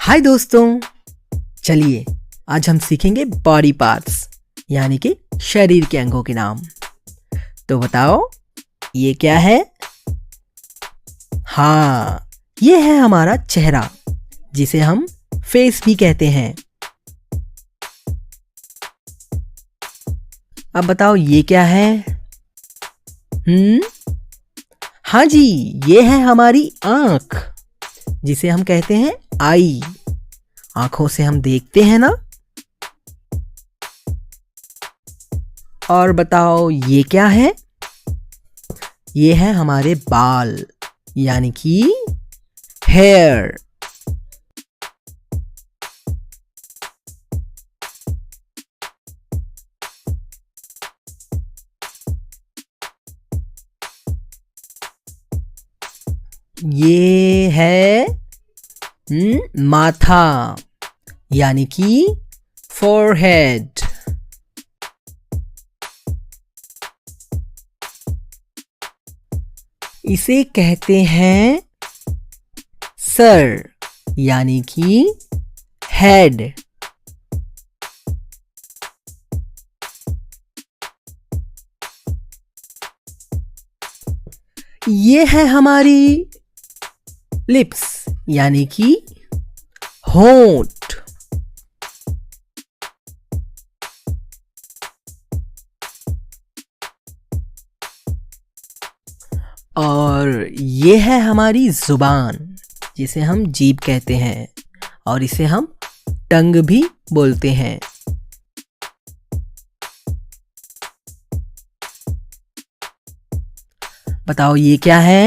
हाय दोस्तों, चलिए आज हम सीखेंगे बॉडी पार्ट्स यानी कि शरीर के अंगों के नाम। तो बताओ ये क्या है? हाँ, ये है हमारा चेहरा जिसे हम फेस भी कहते हैं। अब बताओ ये क्या है? हाँ जी, ये है हमारी आँख जिसे हम कहते हैं आई। आंखों से हम देखते हैं ना। और बताओ ये क्या है? ये है हमारे बाल यानी कि हेयर। ये है माथा यानी कि फोरहेड। इसे कहते हैं सर यानी कि हेड। ये है हमारी लिप्स यानी कि होंठ। और ये है हमारी जुबान जिसे हम जीभ कहते हैं और इसे हम टंग भी बोलते हैं। बताओ ये क्या है?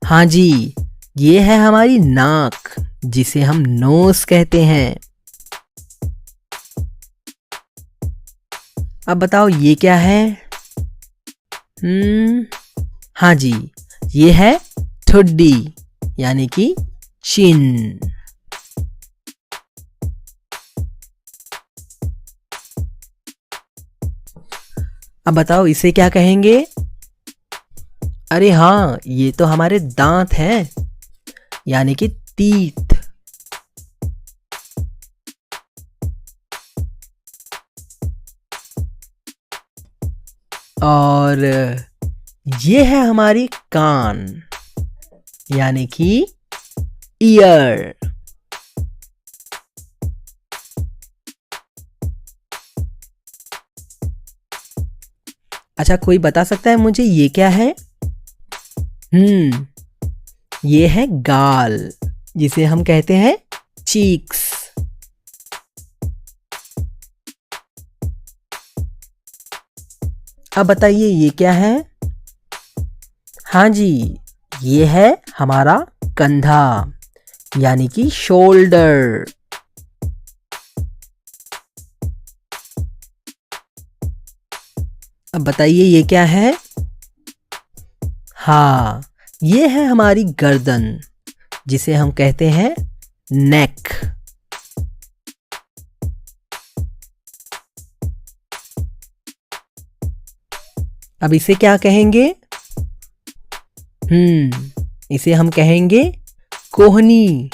हाँ जी, ये है हमारी नाक जिसे हम नोज कहते हैं। अब बताओ ये क्या है? हाँ जी, ये है ठुड्डी यानी कि चिन। अब बताओ इसे क्या कहेंगे? अरे हाँ, ये तो हमारे दांत हैं यानी कि टीथ। और ये है हमारी कान यानी कि ईयर। अच्छा, कोई बता सकता है मुझे ये क्या है? ये है गाल जिसे हम कहते हैं चीक्स। अब बताइए ये क्या है? हाँ जी, ये है हमारा कंधा यानी कि शोल्डर। अब बताइए ये क्या है? हाँ, ये है हमारी गर्दन जिसे हम कहते हैं नेक। अब इसे क्या कहेंगे? इसे हम कहेंगे कोहनी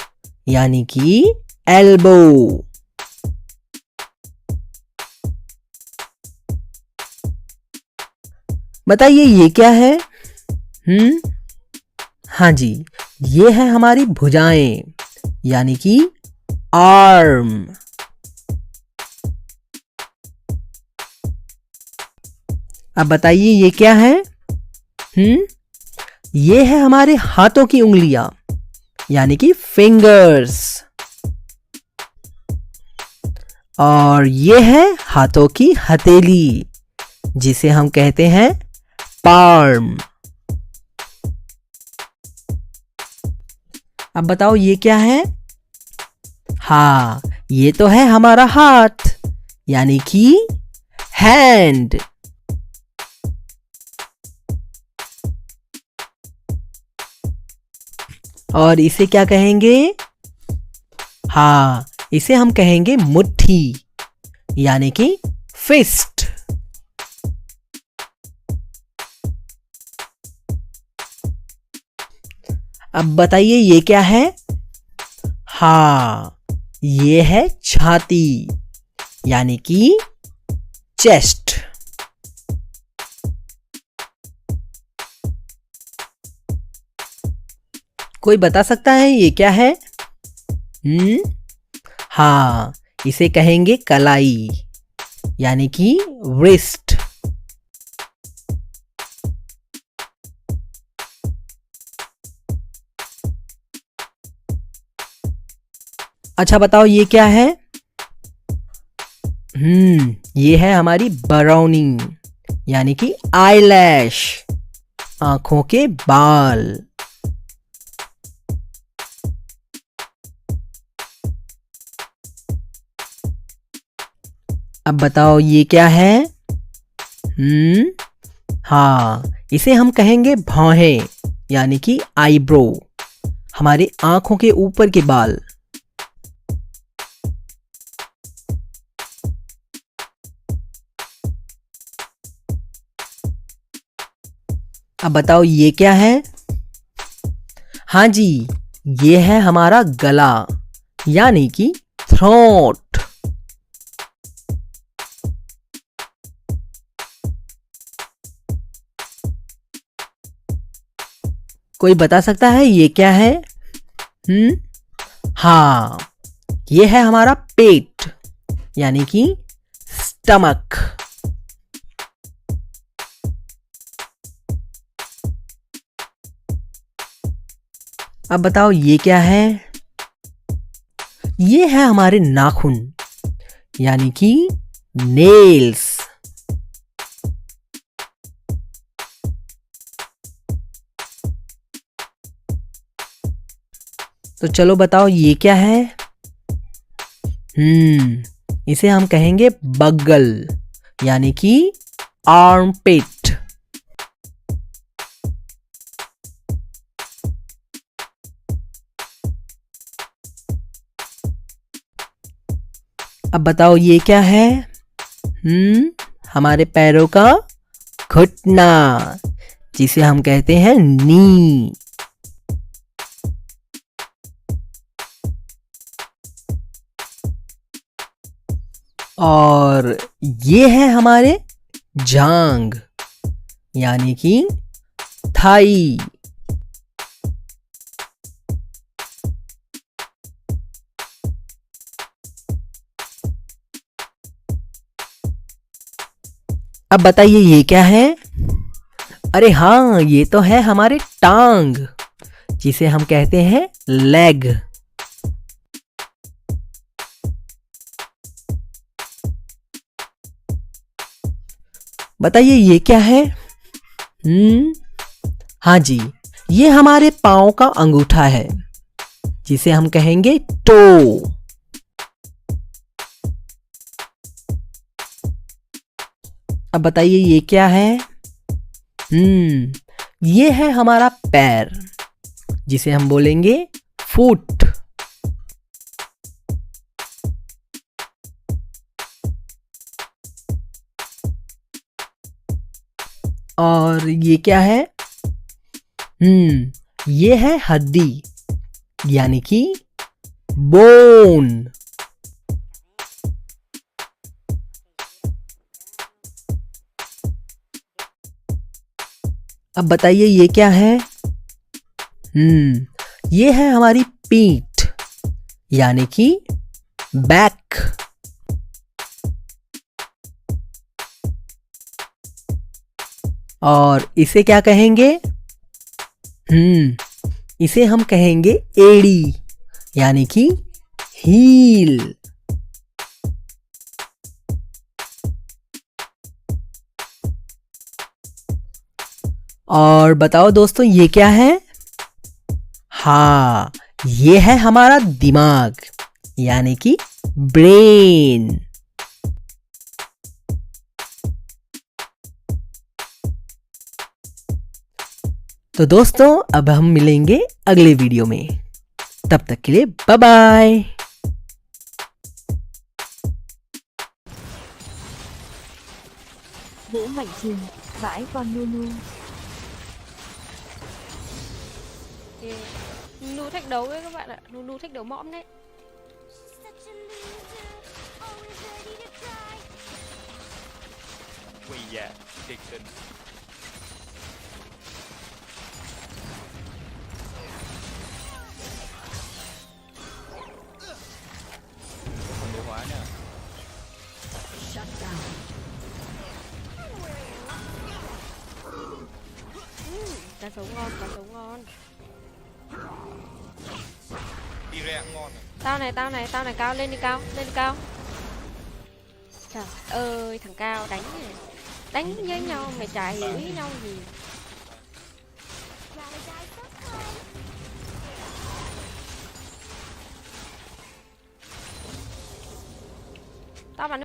यानी कि एल्बो। बताइए ये क्या है? हाँ जी, ये है हमारी भुजाएं यानी कि आर्म। अब बताइए ये क्या है? ये है हमारे हाथों की उंगलियां यानी कि फिंगर्स। और ये है हाथों की हथेली जिसे हम कहते हैं पाल्म। अब बताओ ये क्या है? हाँ, ये तो है हमारा हाथ यानी कि हैंड। और इसे क्या कहेंगे? हाँ, इसे हम कहेंगे मुट्ठी यानी कि फिस्ट। अब बताइए ये क्या है? हाँ, ये है छाती यानी कि चेस्ट। कोई बता सकता है ये क्या है? हाँ, इसे कहेंगे कलाई यानी कि रिस्ट। अच्छा बताओ ये क्या है? ये है हमारी बरौनी यानी कि आईलैश, आंखों के बाल। अब बताओ ये क्या है? हाँ, इसे हम कहेंगे भौहें यानी कि आईब्रो, हमारे आंखों के ऊपर के बाल। अब बताओ ये क्या है? हाँ जी, ये है हमारा गला यानी कि थ्रोट। कोई बता सकता है ये क्या है? हाँ, ये है हमारा पेट यानी कि स्टमक। अब बताओ ये क्या है? ये है हमारे नाखून यानी कि नेल्स। तो चलो बताओ ये क्या है? इसे हम कहेंगे बगल यानी कि आर्मपिट। अब बताओ ये क्या है? हमारे पैरों का घुटना जिसे हम कहते हैं नी। और ये है हमारे जांग यानी कि थाई। अब बताइए ये क्या है? अरे हाँ, ये तो है हमारे टांग जिसे हम कहते हैं लेग। बताइए ये क्या है? हाँ जी, ये हमारे पांव का अंगूठा है जिसे हम कहेंगे टो। अब बताइए ये क्या है? ये है हमारा पैर जिसे हम बोलेंगे फुट। और ये क्या है? ये है हड्डी यानी कि बोन। अब बताइए ये क्या है? ये है हमारी पीठ यानी कि बैक। और इसे क्या कहेंगे? इसे हम कहेंगे एड़ी यानी कि हील। और बताओ दोस्तों ये क्या है? हाँ, ये है हमारा दिमाग यानी कि ब्रेन। तो दोस्तों अब हम मिलेंगे अगले वीडियो में, तब तक के लिए bye bye. Vũ Mạnh Trừng, vãi con nu nu. Ok. Nu thách đấu ấy các bạn ạ. Nu thách đấu mõm đấy. Quỳ dạ thiệt tình. Không đủ hóa nè. Cá sấu ngon, cá sấu ngon. Đi ra ngon à. Tao này cao, lên đi cao, lên đi cao. Trời ơi, thằng Cao đánh này. Đánh với nhau mày chả hiểu ý nhau gì. Tao bắn